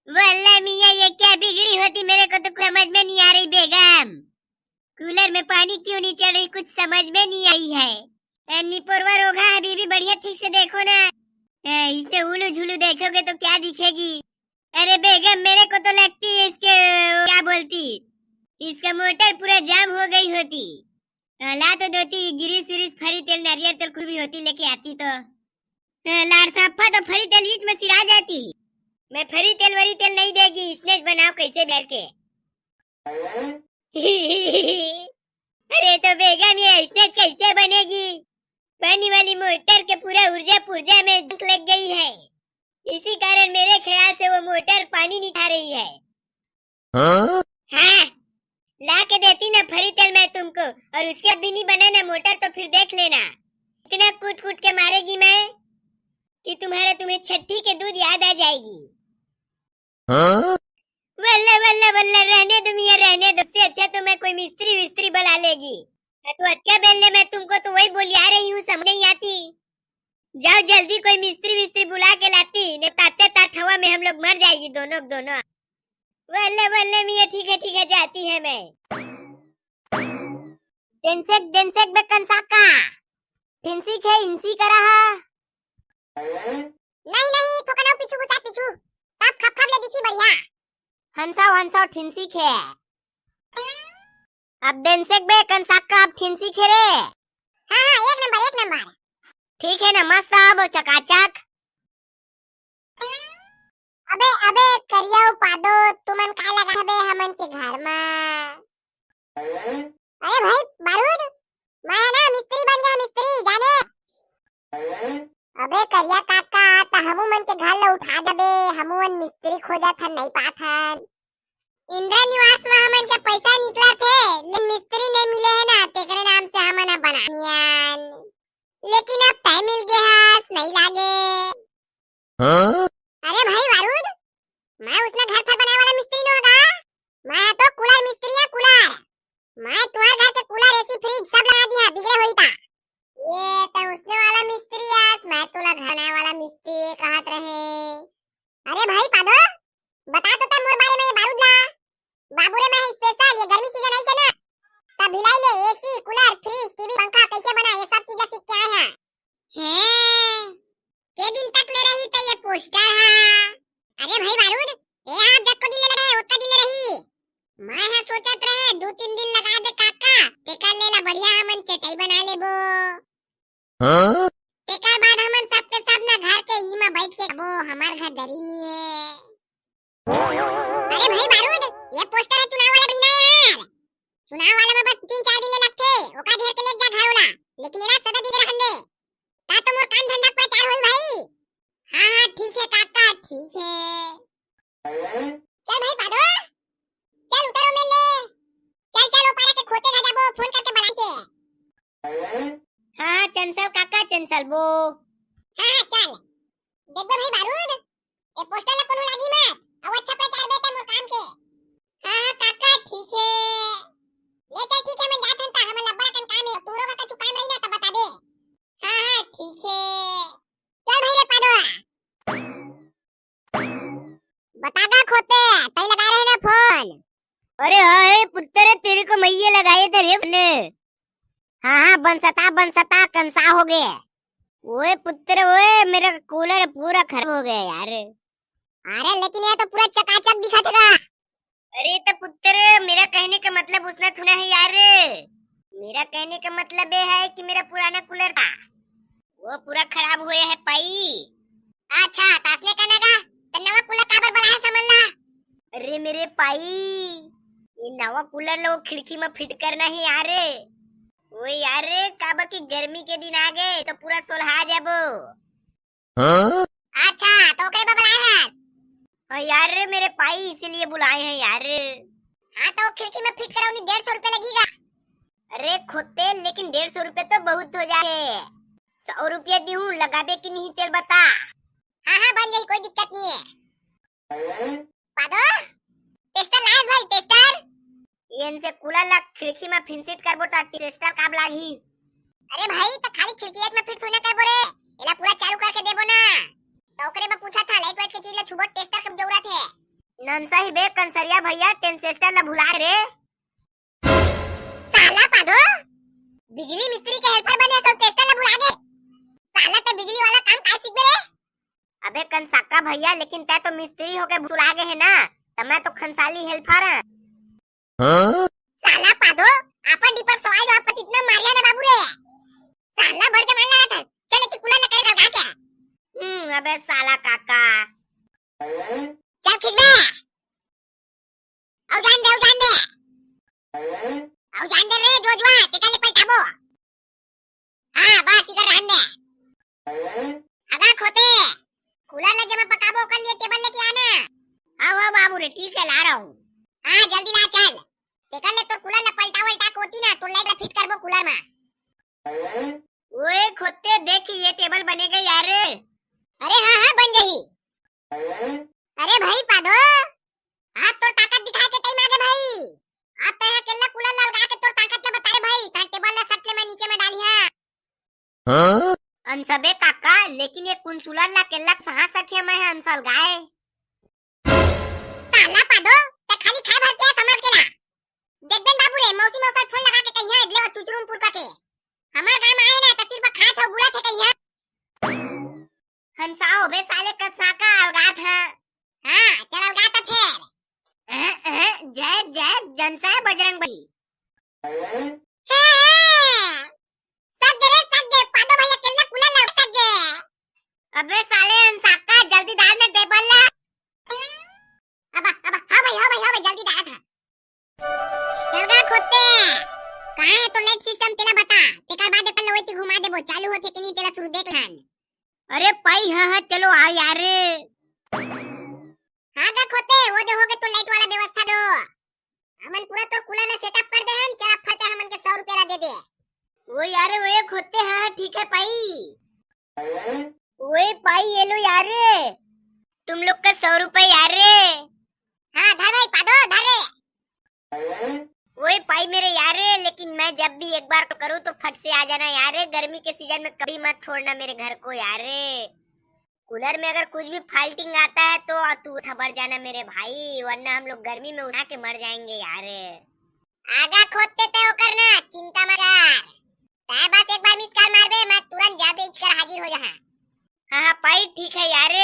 वल्लाह मियाँ ये क्या बिगड़ी होती, मेरे को तो समझ में नहीं आ रही बेगम। कूलर में पानी क्यों नहीं चढ़ रही, कुछ समझ में नहीं आई है। निपोरवा रोगा है बीबी, बढ़िया ठीक से देखो ना। इसने उलू झुलू देखोगे तो क्या दिखेगी। अरे बेगम मेरे को तो लगती है इसके क्या बोलती, इसका मोटर पूरा जाम हो गई होती। ला तो दोती गिरीस विरीस फरी तेल नारियल तेल कुछ भी होती लेके आती तो लार साफा तो फरी तेल हीच में सिरा जाती। मैं फरी तेल वरी तेल नहीं देगी, स्नेच बनाओ कैसे बैठ के। अरे तो बेगम ये स्नेच कैसे बनेगी, पानी वाली मोटर के पूरा ऊर्जा पुर्जा में जंग लग गई है, इसी कारण मेरे ख्याल से वो मोटर पानी नहीं खा रही है। हाँ ला के देती ना फरी तेल मैं तुमको, और उसके भी नहीं बना ना मोटर तो फिर देख लेना इतना कूट कूट के मारेगी मैं कि तुम्हें छठी के दूध याद आ जाएगी। वल्ला वल्ला वल्ला रहने दो मियाँ रहने दो, इससे अच्छा तो मैं कोई मिस्त्री विस्त्री बुला लेगी। तो अच्छा बेलने मैं तुमको तो वही बोली आ रही हूँ, समझ नहीं आती। जाओ जल्दी कोई मिस्त्री विस्त्री बुला के लाती, नहीं ताते तात हवा में हम लोग मर जाएगी दोनों दोनों। वल्ला वल्ला मियाँ ठीक है जाती है मैं। डेंसेक बेकन साका फिंसी खे इंसी करा नहीं तो कना पीछू कुचा पीछू तब खप ले दिखी बढ़िया। हंसाओ ठिंसी खे अब डेंसेक बेकन साका अब ठिंसी खे रे। हाँ एक नंबर ठीक है ना, मस्त अब चकाचक। अबे करिया पादो तुमन का लगा बे हमन के घर में। अरे भाई बारूद मैं ना मिस्त्री बन गया, मिस्त्री जाने। अबे करिया काका त हमू मन के घर ला उठा दबे, हमू मन मिस्त्री खोजत हन नहीं पात हन। इंदिरा निवास में हमन के पैसा निकला थे लेकिन मिस्त्री नहीं मिले है ना, तेकरे नाम से हमन बनानियन, लेकिन अब टाइम मिल गया है नहीं लागे। अरे भाई बारूद मैं उसने घर पर बनाने वाला मिस्त्री नहीं होगा, मैं तो कूलर मिस्त्री है कूलर। मैं तुम्हारे घर के कूलर एसी फ्रिज सब लगा दिया, बिगड़े हुई था। ये तो उसने वाला मिस्त्री है, मैं तो लगाने वाला मिस्त्री कहत रहे। अरे भाई पादो बता तो तब मोर बारे में बारूद ला बाबू रे, मैं स्पेशल ये गर्मी सीजन आई थे ना तब भिलाई ले एसी कूलर फ्रिज टीवी पंखा कैसे बना ये सब चीजें सीख के आए हैं। के दिन तक ले रही तो ये पोस्टर है। अरे भाई बारूद ये आप जब को दिन लगे उतना दिन रही, मैं है सोचत रहे 2-3 दिन लगा दे काका, तेकर लेला बढ़िया हमन चटाई बना लेबो। तेकर बाद हमन सब के सब ना घर के ई में बैठ के वो हमार घर डरी नहीं है। अरे भाई बारूद ये पोस्टर है चुनाव वाला बिना यार, चुनाव वाला में बस 3-4 दिन लगते ओका घेर के ले जा घर वाला, लेकिन एरा सदा दिन रहन दे ता तो मोर काम धंधा प्रचार होई भाई। हां ठीक है काका ठीक है। चल भाई पादो चल उतरो में ले, चल ऊपर के खोते ना जाबो फोन करके बुलाई से। हां चंसल काका चंसल बो। हां चल देख भाई बारूद ये पोस्टर ला कोनो लागी मत, अब अच्छा प्रचार देता मोर काम के। हां काका ठीक है ले चल ठीक है मैं जात हन ता हमन लब्बा कन काम है, तोरो का कुछ काम रही ना त बता दे। हां ठीक है चल भाई रे पादो बता का खोते तई लगा रहे ना फोन। अरे हाय पुत्र तेरे को मैये लगाए थे रे ने। हाँ बनसता कंसा हो गए। ओए पुत्र ओए मेरा कूलर पूरा खराब हो गया यार। अरे लेकिन ये तो पूरा चकाचक दिखा था। अरे तो पुत्र मेरा कहने का मतलब उसने सुना है यार, मेरा कहने का मतलब ये है कि मेरा पुराना कूलर था वो पूरा खराब हुआ है पाई। अच्छा तासने कहने का तो नवा कूलर काबर बनाया समझना। अरे मेरे पाई ये नवा कूलर लो खिड़की में फिट करना है यार। वो यार काबा की गर्मी के दिन आ गए तो पूरा सोलहा जाबो। अच्छा तो ओकरे बा बुलाए हैं। हाँ यार मेरे पाई इसीलिए बुलाए हैं यार। हाँ तो खिड़की में फिट कराओ नहीं 150 रुपए लगेगा। अरे खोते लेकिन 150 रुपए तो बहुत हो जाए। 100 रुपये दूं, लगाबे की नहीं तेल बता। हाँ बन गई, कोई दिक्कत नहीं है। पादो टेस्टर लाए भाई, टेस्टर इनसे कूलर ला खिड़की में फिनसिट करबो ता टेस्टर काब लागी। अरे भाई तो खाली खिड़की में फिट होने करबो रे, एला पूरा चालू करके देबो ना। तो ओकरे में पूछा था लाइट वाइट के चीज ला छुबो टेस्टर कब जरूरत है। ननसा ही बे कंसरिया भैया टेस्टर ला भुला रे। साला पादो बिजली मिस्त्री के हेल्पर बने तो टेस्टर ला भुला दे। साला तो बिजली वाला काम काय सीख रे। अबे कंसाका भैया लेकिन तै तो मिस्त्री होके भुला गए है ना, तो मैं तो खंसाली हेल्पर हूं। हाँ? साला पादो आपन दीपक सवाई जो आपन इतना मारिया ना बाबू रे। साला बढ़ के मारना था, चल इतनी कूलर लगा कर क्या। अबे साला काका चल खींच बे। आओ जान दे रे जोजवा टिकल पे टाबो। हां बस इधर रहने दे। अगा खोते कूलर लगे में पकाबो कर लिए टेबल लेके आना। हां बाबू रे ठीक है ला रहा हूं। हां जल्दी ला चल। टेकल ले तो कूलर ला पलटा कोती ना तो लाइट ला फिट करबो कूलर में। ओए खोते देख ये टेबल बनेगा यार। अरे हां बन गई। अरे भाई पादो हां तो ताकत दिखा के कहीं मांगे भाई। आप तो यहां केला कूलर ला लगा के तो ताकत ले बता रे भाई, ता टेबल ला सटले में नीचे में डाली है। हां अनसबे काका लेकिन ये कुंसुलर ला केला कहां सके मैं अनसल गाय। साला पादो ते खाली खा भर के समर के ना देख देन बाबू रे मौसी मौसा फोन लगा के कहीं है ले चुचुरुमपुर का के हमार गांव में आए ना त सिर्फ खा थे बुला थे कहीं है। हंसाओ बे साले कसाका अलगात है। हां चल अलगात फिर। जय जय जनसा बजरंग बली। सगे पादो भैया केला कूलर ला सगे। अबे साले हंसाका जल्दी डाल में टेबल ला। अब हां भाई जल्दी डाल था। चल गा खोते कहां है तो लाइट सिस्टम तेला बता, तेकर बाद कल लोईती घुमा देबो चालू होथे कि नहीं तेरा शुरू देख लहन। अरे पाई हां चलो आ यार। हां गा खोते वो जो होगे तो लाइट वाला व्यवस्था दो। हमन पूरा तो कूलर में सेटअप कर दे हन, चला फटे हमन के 100 रुपया ला दे दे। वो यार वो खोते हां ठीक है पाई। ओए पाई ये लो यार तुम लोग का 100 रुपए यार। हां धर भाई पादो धर रे। ओए पाई मेरे यार लेकिन मैं जब भी एक बार करूँ तो फट से आ जाना यार, गर्मी के सीजन में कभी मत छोड़ना मेरे घर को यार। कूलर में अगर कुछ भी फाल्टिंग आता है तो तू खबर जाना मेरे भाई, वरना हम लोग गर्मी में उठा के मर जाएंगे यार। आगा खोदते ते हो करना चिंता मत कर, तय बस एक बार मिस कॉल मार बे मैं तुरंत जाके इचकर हाजिर हो जा। हां पाई ठीक है यार।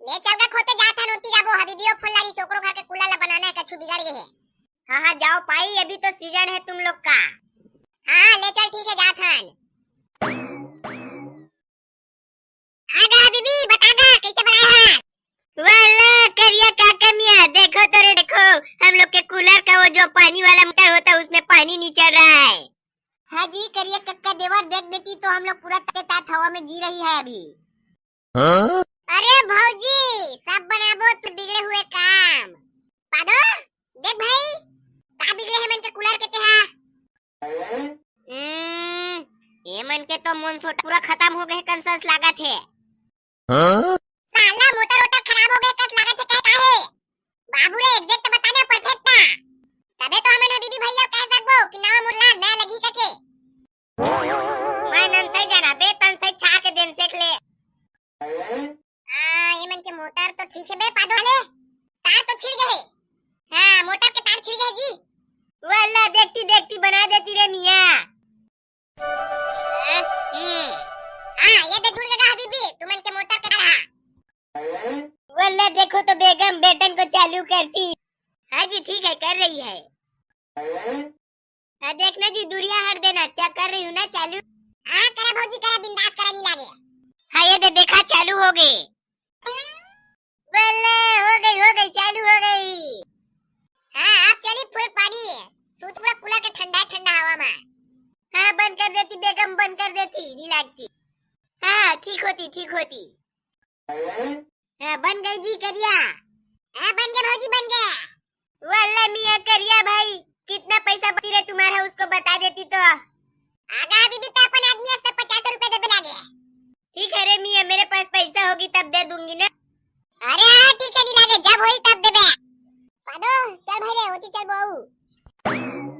ले चल का खोते जात हन उती जाबो हबीबियो फोन लागी छोकरो घर के कूलर ला बनाना है कछु बिगड़ गए है। हां जाओ पाई अभी तो सीजन है तुम लोग का। हां ले चल ठीक है जात हन। आगा हबीबी बतागा कैसे बनाया है। वाला करिया काका मियां देखो तो रे देखो हम लोग के कूलर का वो जो पानी वाला मोटर होता है उसमें पानी नहीं चढ़ रहा है। हां जी करिया कक्का देवर देख देती तो हम लोग पूरा तात हवा में जी रही है अभी। हां अरे भौजी सब बनाबो तो बिगड़े हुए काम। पादो देख भाई का बिगड़े है मन के कूलर के तेहा। ये मन के तो मन सोट पूरा खत्म हो गए कंसंस लागत है। हां साला मोटर वोटर खराब हो गए कस लागत है काय है। बाबू रे एग्जैक्ट बता दे परफेक्ट ना तबे तो हमन हबीबी भैया कह सकबो कि नवा मुल्ला नया लगी के। मैं नन सही जाना बे तन सही छा के दिन सेक ले। हां ये मन के मोटर तो ठीक है बे पादो ले तार तो छिड़ गए। हां मोटर के तार छिड़ गए जी। वाला देखती देखती बना देती रे मियां। हां ये दे जुड़ गया हबीबी तुमन के मोटर के रहा। वाला देखो तो बेगम बेटन को चालू करती। हां जी ठीक है कर रही है। हां देखना जी दूरिया हट देना क्या कर रही हूं ना चालू। हां करा भौजी करा बिंदास करा नहीं लागे। हां ये दे देखा चालू हो गई। वाला हो गई चालू हो गई। हां आप चली फुल पानी सूत पूरा कूलर के ठंडा ठंडा हवा में। हां बंद कर देती बेगम बंद कर देती नहीं लगती। हां ठीक होती। हां बन गई जी करिया। हां बन गए भौजी बन गए। वाला मियां करिया भाई कितना पैसा बची रहे तुम्हारा उसको बता देती तो। आगा अभी भी तो अपन आदमी से 50 रुपए दे लागे। ठीक है रे मियां, मेरे पास पैसा होगी तब दे दूंगी ना। अरे हाँ ठीक है, नहीं लागे, जब होई तब देबे। पादो चल भाई रे, होती चल बहू।